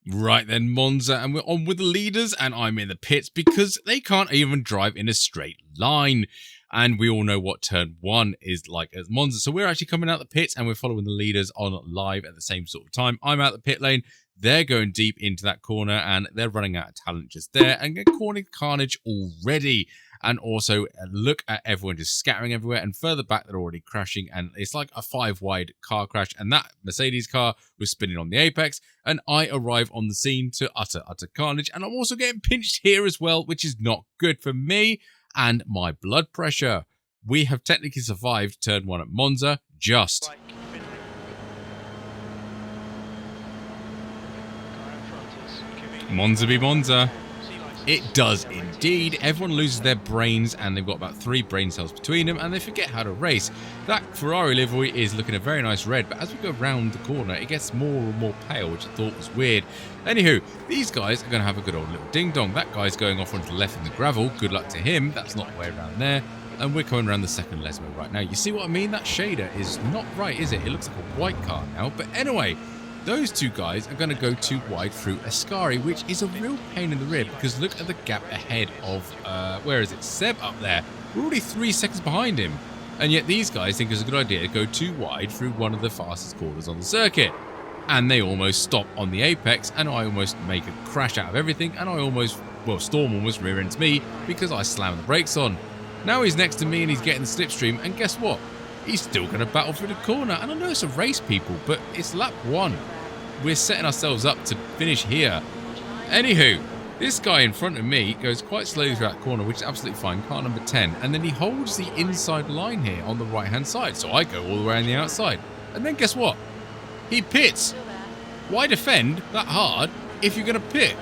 Right then, Monza, and we're on with the leaders, and I'm in the pits because they can't even drive in a straight line. And we all know what turn 1 is like at Monza. So we're actually coming out the pits and we're following the leaders on live at the same sort of time. I'm out the pit lane. They're going deep into that corner and they're running out of talent just there and get cornered carnage already. And also look at everyone just scattering everywhere, and further back they're already crashing, and it's like a 5-wide car crash, and that Mercedes car was spinning on the apex, and I arrive on the scene to utter carnage, and I'm also getting pinched here as well, which is not good for me and my blood pressure. We have technically survived turn 1 at Monza, just. Monza be Monza. It does indeed. Everyone loses their brains, and they've got about 3 brain cells between them, and they forget how to race. That Ferrari livery is looking a very nice red, but as we go round the corner, it gets more and more pale, which I thought was weird. Anywho, these guys are going to have a good old little ding-dong. That guy's going off onto the left in the gravel. Good luck to him. That's not the way around there. And we're coming around the second Lesmo right now. You see what I mean? That shader is not right, is it? It looks like a white car now. But anyway, those 2 guys are going to go too wide through Ascari, which is a real pain in the rear because look at the gap ahead of, where is it? Seb up there. We're already 3 seconds behind him. And yet these guys think it's a good idea to go too wide through one of the fastest corners on the circuit. And they almost stop on the apex, and I almost make a crash out of everything, and I almost, well, Storm almost rear ends me because I slammed the brakes on. Now he's next to me and he's getting the slipstream, and guess what? He's still going to battle through the corner. And I know it's a race, people, but it's lap 1. We're setting ourselves up to finish here. Anywho, this guy in front of me goes quite slowly through that corner, which is absolutely fine, car number 10. And then he holds the inside line here on the right-hand side. So I go all the way on the outside. And then guess what? He pits. Why defend that hard if you're going to pit?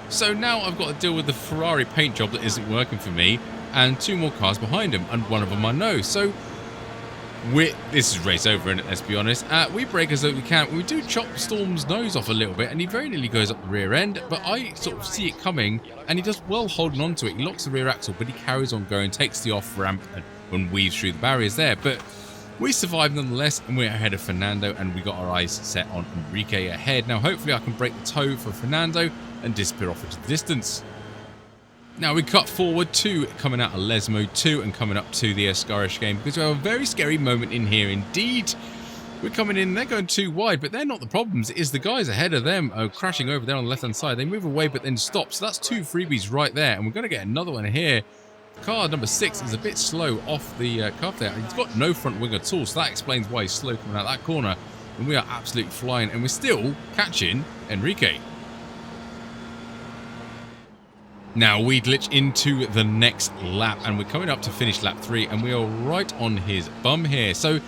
So now I've got to deal with the Ferrari paint job that isn't working for me, and 2 more cars behind him, and one of them I know. So this is race over, isn't it? Let's be honest. We brake as though we can. We do chop Storm's nose off a little bit, and he very nearly goes up the rear end, but I sort of see it coming, and he does well holding on to it. He locks the rear axle, but he carries on going, takes the off ramp, and weaves through the barriers there. But we survived nonetheless, and we're ahead of Fernando, and we got our eyes set on Enrique ahead. Now, hopefully I can break the toe for Fernando and disappear off into the distance. Now we cut forward to coming out of Lesmo 2 and coming up to the Ascari game because we have a very scary moment in here indeed. We're coming in, they're going too wide, but they're not the problems. It is the guys ahead of them crashing over there on the left-hand side. They move away but then stop, so that's 2 freebies right there, and we're going to get another one here. Car number 6 is a bit slow off the cuff there. He's got no front wing at all, so that explains why he's slow coming out that corner. And we are absolutely flying, and we're still catching Enrique. Now we glitch into the next lap, and we're coming up to finish lap 3, and we are right on his bum here. So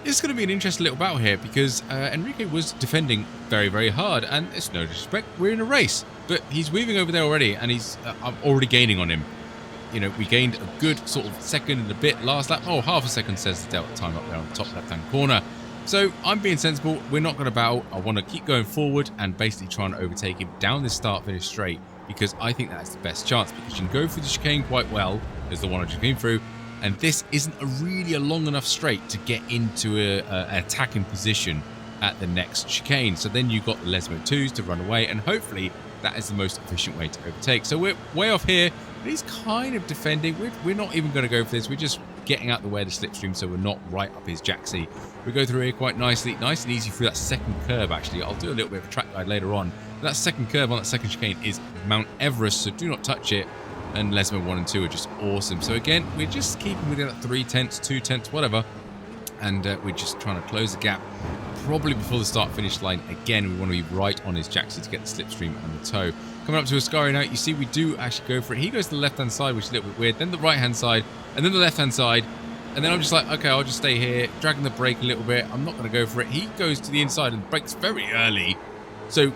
it's going to be an interesting little battle here because Enrique was defending very, very hard, and it's no disrespect, we're in a race. But he's weaving over there already, and he's I'm already gaining on him. You know, we gained a good sort of second and a bit last lap. Oh, half a second says the delta time up there on the top left-hand corner. So I'm being sensible. We're not going to battle. I want to keep going forward and basically trying to overtake him down this start-finish straight, because I think that's the best chance, because you can go through the chicane quite well, as the one I just came through, and this isn't really a long enough straight to get into an attacking position at the next chicane. So then you've got the Lesmo 2s to run away, and hopefully that is the most efficient way to overtake. So we're way off here, but he's kind of defending. We're not even going to go for this. We're just getting out the way of the slipstream so we're not right up his jacksie. We go through here quite nicely, nice and easy through that second curve actually. I'll do a little bit of a track guide later on. But that second curve on that second chicane is Mount Everest, so do not touch it. And Lesmo 1 and 2 are just awesome. So again, we're just keeping within that 3 tenths, 2 tenths, whatever. And we're just trying to close the gap probably before the start-finish line. Again, we want to be right on his jacksie to get the slipstream and the toe. Coming up to Ascari now, you see we do actually go for it. He goes to the left-hand side, which is a little bit weird. Then the right-hand side, and then the left-hand side. And then I'm just like, okay, I'll just stay here, dragging the brake a little bit. I'm not going to go for it. He goes to the inside and brakes very early. So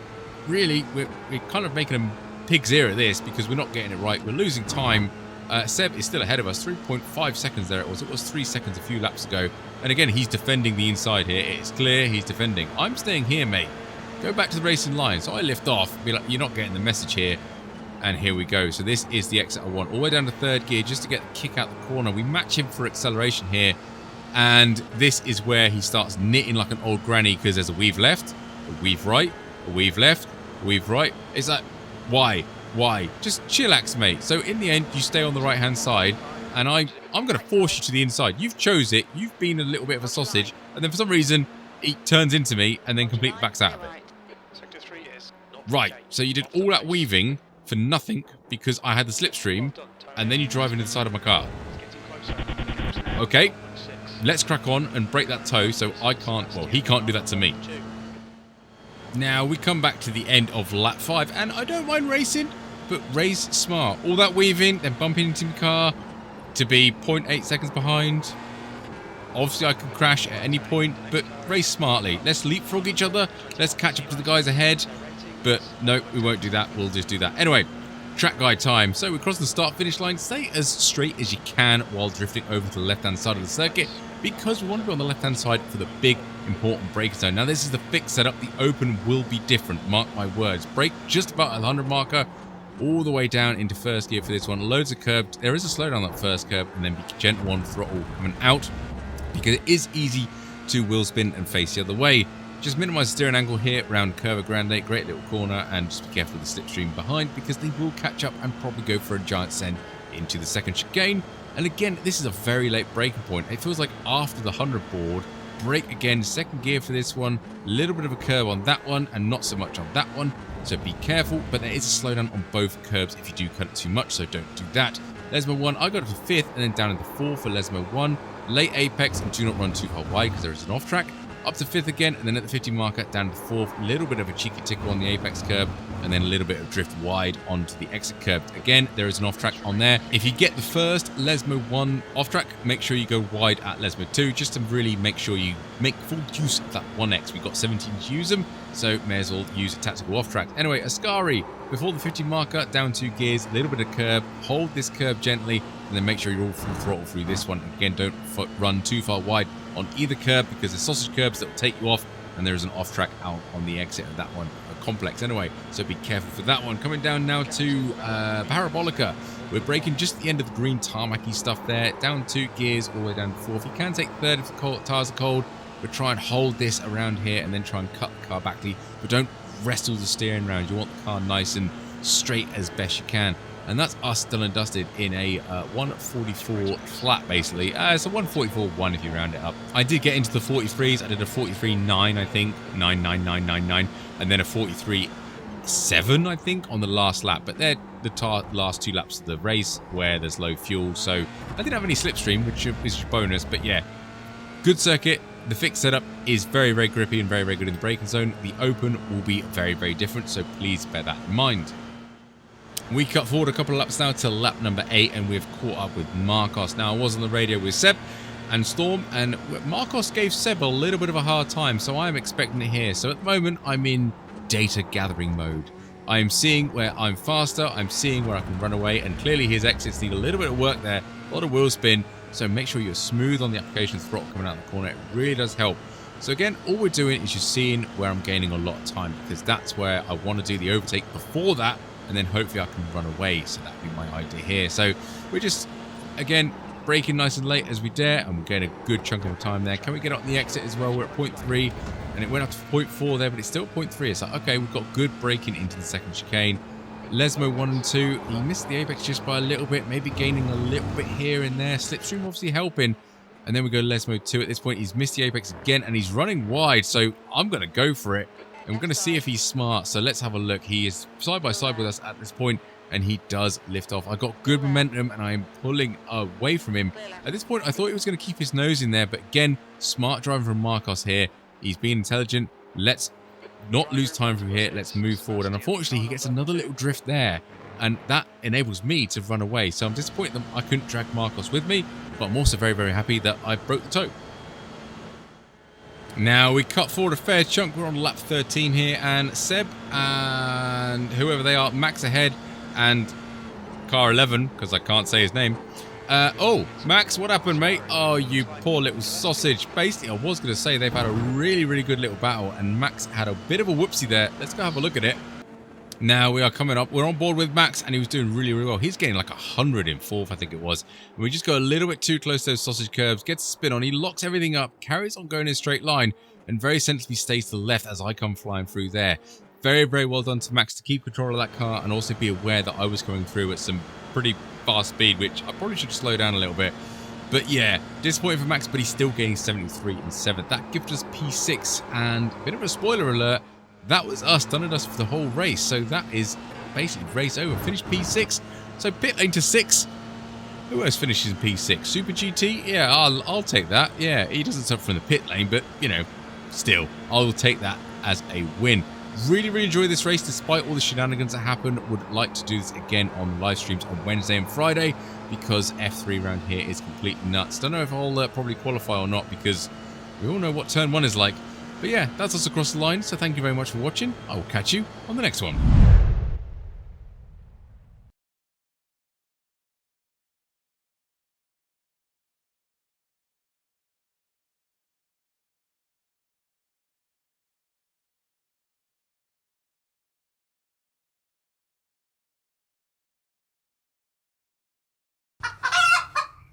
really, we're kind of making a pig's ear at this because we're not getting it right. We're losing time. Seb is still ahead of us, 3.5 seconds there it was. It was 3 seconds a few laps ago. And again, he's defending the inside here. It's clear he's defending. I'm staying here, mate. Go back to the racing line. So I lift off, be like, you're not getting the message here. And here we go. So this is the exit I want. All the way down to third gear just to get the kick out the corner. We match him for acceleration here. And this is where he starts knitting like an old granny because there's a weave left, a weave right, a weave left, weave right. It's like, why? Why? Just chillax, mate. So in the end, you stay on the right-hand side, and I'm going to force you to the inside. You've chose it. You've been a little bit of a sausage, and then for some reason, it turns into me and then completely backs out of it. Right, so you did all that weaving for nothing because I had the slipstream, and then you drive into the side of my car. Okay, let's crack on and break that toe so I can't, well, he can't do that to me. Now, we come back to the end of lap 5, and I don't mind racing, but race smart. All that weaving, then bumping into my car to be 0.8 seconds behind. Obviously, I can crash at any point, but race smartly. Let's leapfrog each other. Let's catch up to the guys ahead. But no, we won't do that. We'll just do that. Anyway, track guide time. So we cross the start-finish line. Stay as straight as you can while drifting over to the left-hand side of the circuit, because we want to be on the left-hand side for the big, important brake zone. Now, this is the fixed setup. The open will be different. Mark my words. Brake just about at the 100 marker, all the way down into first gear for this one. Loads of curbs. There is a slowdown on that first curb, and then be gentle on throttle coming out, because it is easy to wheel spin and face the other way. Just minimize the steering angle here around Curva Grande, great little corner, and just be careful with the slipstream behind, because they will catch up and probably go for a giant send into the second chicane. And again, this is a very late braking point. It feels like after the 100 board, brake again, second gear for this one, a little bit of a curve on that one and not so much on that one, so be careful. But there is a slowdown on both curbs if you do cut it too much, so don't do that. Lesmo 1, I got it to 5th and then down into 4th for Lesmo 1. Late apex, and do not run too far wide because there is an off track. Up to 5th again, and then at the 50 marker down to 4th. A little bit of a cheeky tickle on the apex curb, and then a little bit of drift wide onto the exit curb. Again, there is an off track on there. If you get the first Lesmo 1 off track, make sure you go wide at Lesmo 2, just to really make sure you make full use of that 1x. We've got 17 to use them, so may as well use a tactical off track. Anyway, Ascari, before the 50 marker, down 2 gears, a little bit of curb, hold this curb gently, and then make sure you're all full throttle through this one. Again, don't run too far wide on either curb, because there's sausage curbs that will take you off, and there is an off track out on the exit of that one, a complex anyway, so be careful for that one. Coming down now to Parabolica, we're braking just at the end of the green tarmacy stuff there, down 2 gears all the way down to 4th. You can take 3rd if the tires are cold, but try and hold this around here and then try and cut the car back, but don't wrestle the steering around. You want the car nice and straight as best you can. And that's us done and dusted in a 144 flat, basically. It's a 144.1 if you round it up. I did get into the 43s. I did a 43.9, I think, 99999, and then a 43.7, I think, on the last lap. But they're the last 2 laps of the race where there's low fuel. So I didn't have any slipstream, which is a bonus. But yeah, good circuit. The fixed setup is very, very grippy and very, very good in the braking zone. The open will be very, very different. So please bear that in mind. We cut forward a couple of laps now to lap number 8, and we've caught up with Marcos. Now, I was on the radio with Seb and Storm, and Marcos gave Seb a little bit of a hard time, so I'm expecting it here. So at the moment, I'm in data gathering mode. I'm seeing where I'm faster, I'm seeing where I can run away, and clearly his exits need a little bit of work there, a lot of wheel spin, so make sure you're smooth on the application of throttle coming out of the corner. It really does help. So again, all we're doing is just seeing where I'm gaining a lot of time, because that's where I want to do the overtake before that, and then hopefully I can run away. So that'd be my idea here. So we're just, again, braking nice and late as we dare, and we're getting a good chunk of time there. Can we get up the exit as well? We're at 0.3, and it went up to 0.4 there, but it's still 0.3. It's like, okay, we've got good braking into the second chicane. Lesmo 1 and 2, he missed the apex just by a little bit, maybe gaining a little bit here and there. Slipstream obviously helping. And then we go Lesmo 2. At this point, he's missed the apex again, and he's running wide, so I'm going to go for it. And we're going to see if he's smart. So let's have a look. He is side by side with us at this point, and he does lift off. I got good momentum, and I am pulling away from him. At this point, I thought he was going to keep his nose in there, but again, smart driving from Marcos here. He's being intelligent. Let's not lose time from here. Let's move forward. And unfortunately, he gets another little drift there, and that enables me to run away. So I'm disappointed that I couldn't drag Marcos with me, but I'm also very, very happy that I broke the toe. Now we cut forward a fair chunk. We're on lap 13 here, and Seb and whoever they are, Max ahead, and car 11, because I can't say his name. Oh, Max, what happened, mate? Oh, you poor little sausage. Basically, I was going to say they've had a really, really good little battle, and Max had a bit of a whoopsie there. Let's go have a look at it. Now we are coming up. We're on board with Max, and he was doing really, really well. He's getting like 100 in 4th, I think it was. And we just go a little bit too close to those sausage curves, gets a spin on. He locks everything up, carries on going in a straight line, and very sensibly stays to the left as I come flying through there. Very, very well done to Max to keep control of that car and also be aware that I was going through at some pretty fast speed, which I probably should slow down a little bit. But yeah, disappointing for Max, but he's still getting 73 and 7th. That gives us P6, and a bit of a spoiler alert, that was us, done at us for the whole race. So that is basically race over. Finished P6, so pit lane to 6. Who else finishes in P6? Super GT? Yeah, I'll take that. Yeah, he doesn't suffer from the pit lane, but, you know, still, I'll take that as a win. Really, really enjoyed this race despite all the shenanigans that happened. Would like to do this again on live streams on Wednesday and Friday because F3 around here is completely nuts. Don't know if I'll probably qualify or not because we all know what turn 1 is like. But yeah, that's us across the line, so thank you very much for watching. I will catch you on the next one.